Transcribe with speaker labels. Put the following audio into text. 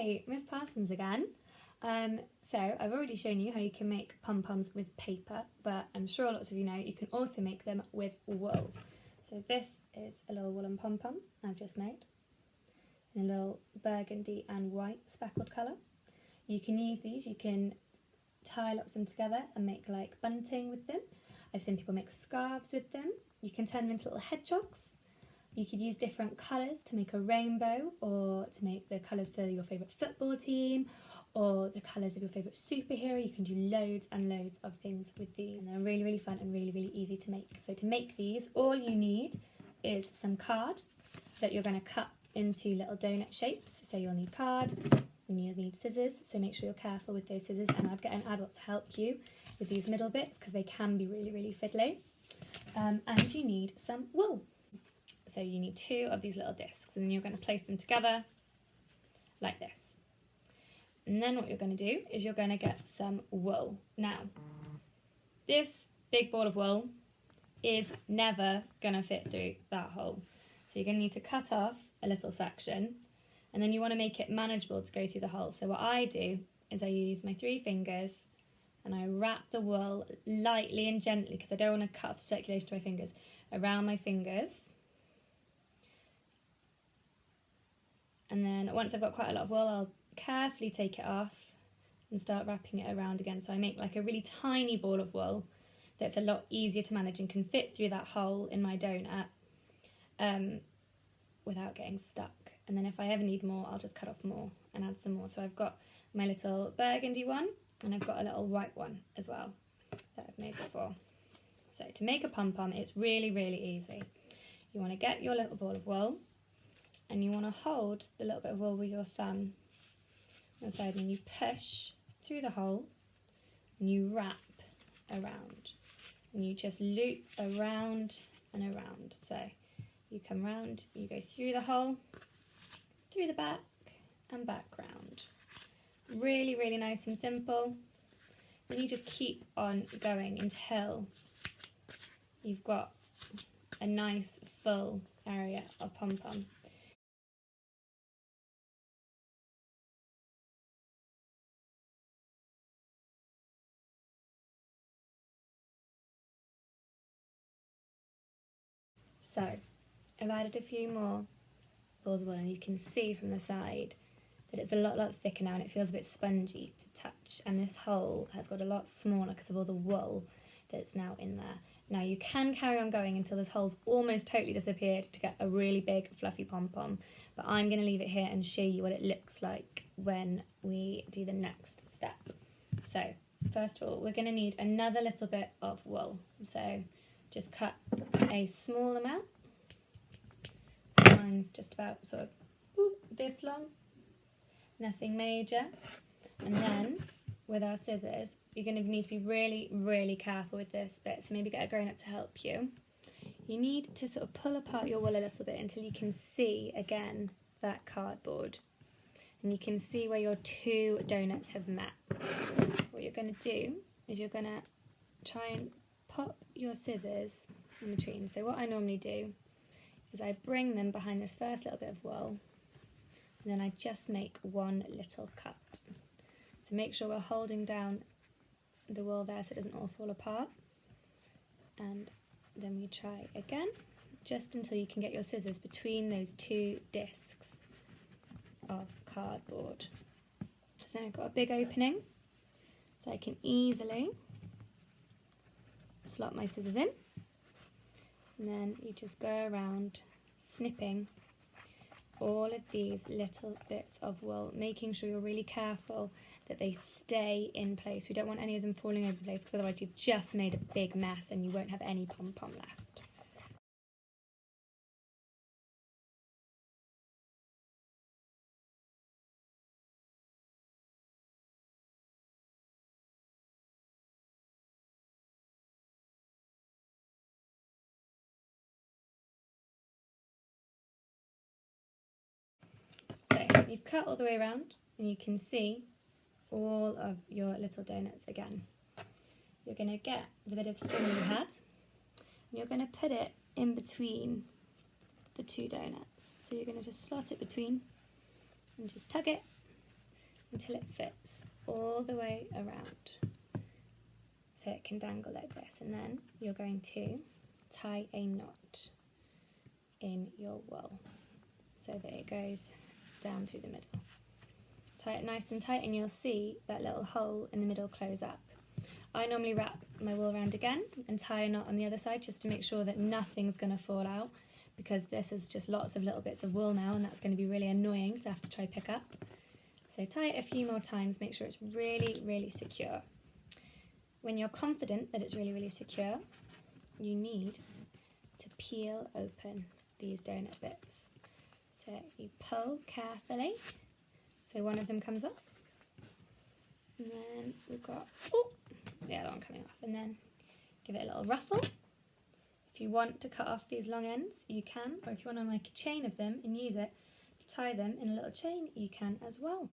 Speaker 1: Hi, Miss Parsons again. So I've already shown you how you can make pom-poms with paper, but I'm sure lots of you know you can also make them with wool. So this is a little woolen pom-pom I've just made in a little burgundy and white speckled colour. You can use these, you can tie lots of them together and make like bunting with them. I've seen people make scarves with them. You can turn them into little hedgehogs. You could use different colours to make a rainbow, or to make the colours for your favourite football team, or the colours of your favourite superhero. You can do loads and loads of things with these, and they're really, really fun and really, really easy to make. So to make these, all you need is some card that you're going to cut into little donut shapes. So you'll need card, and you'll need scissors, so make sure you're careful with those scissors, and I'd get an adult to help you with these middle bits because they can be really, really fiddly. And you need some wool. So you need 2 of these little discs, and then you're going to place them together like this. And then what you're going to do is you're going to get some wool. Now, this big ball of wool is never going to fit through that hole. So you're going to need to cut off a little section, and then you want to make it manageable to go through the hole. So what I do is I use my 3 fingers and I wrap the wool lightly and gently, because I don't want to cut off the circulation to my fingers, around my fingers. And then once I've got quite a lot of wool, I'll carefully take it off and start wrapping it around again. So I make like a really tiny ball of wool that's a lot easier to manage and can fit through that hole in my donut without getting stuck. And then if I ever need more, I'll just cut off more and add some more. So I've got my little burgundy one, and I've got a little white one as well that I've made before. So to make a pom-pom, it's really, really easy. You want to get your little ball of wool, and you want to hold the little bit of wool with your thumb on the side, and you push through the hole and you wrap around, and you just loop around and around. So you come round, you go through the hole, through the back and back round. Really, really nice and simple. And you just keep on going until you've got a nice full area of pom-pom. So I've added a few more balls of wool, and you can see from the side that it's a lot thicker now, and it feels a bit spongy to touch, and this hole has got a lot smaller because of all the wool that's now in there. Now you can carry on going until this hole's almost totally disappeared to get a really big fluffy pom-pom, but I'm going to leave it here and show you what it looks like when we do the next step. So first of all, we're going to need another little bit of wool, so just cut a small amount. So mine's just about sort of this long, nothing major. And then with our scissors, you're going to need to be really, really careful with this bit, so maybe get a grown-up to help you. You need to sort of pull apart your wool a little bit until you can see again that cardboard, and you can see where your 2 donuts have met. What you're going to do is you're going to try and pop your scissors in between. So what I normally do is I bring them behind this first little bit of wool, and then I just make one little cut. So make sure we're holding down the wool there so it doesn't all fall apart. And then we try again, just until you can get your scissors between those 2 discs of cardboard. So now I've got a big opening, so I can easily slot my scissors in, and then you just go around snipping all of these little bits of wool, making sure you're really careful that they stay in place. We don't want any of them falling over the place, because otherwise you've just made a big mess and you won't have any pom-pom left. So you've cut all the way around, and you can see all of your little donuts again. You're going to get the bit of string you had, and you're going to put it in between the 2 donuts. So you're going to just slot it between and just tug it until it fits all the way around. So it can dangle like this, and then you're going to tie a knot in your wool so that it goes down through the middle. Tie it nice and tight and you'll see that little hole in the middle close up. I normally wrap my wool around again and tie a knot on the other side just to make sure that nothing's going to fall out, because this is just lots of little bits of wool now and that's going to be really annoying to have to try pick up. So tie it a few more times, make sure it's really, really secure. When you're confident that it's really, really secure, you need to peel open these donut bits. So you pull carefully, so one of them comes off. And then we've got the other one coming off. And then give it a little ruffle. If you want to cut off these long ends, you can. Or if you want to make a chain of them and use it to tie them in a little chain, you can as well.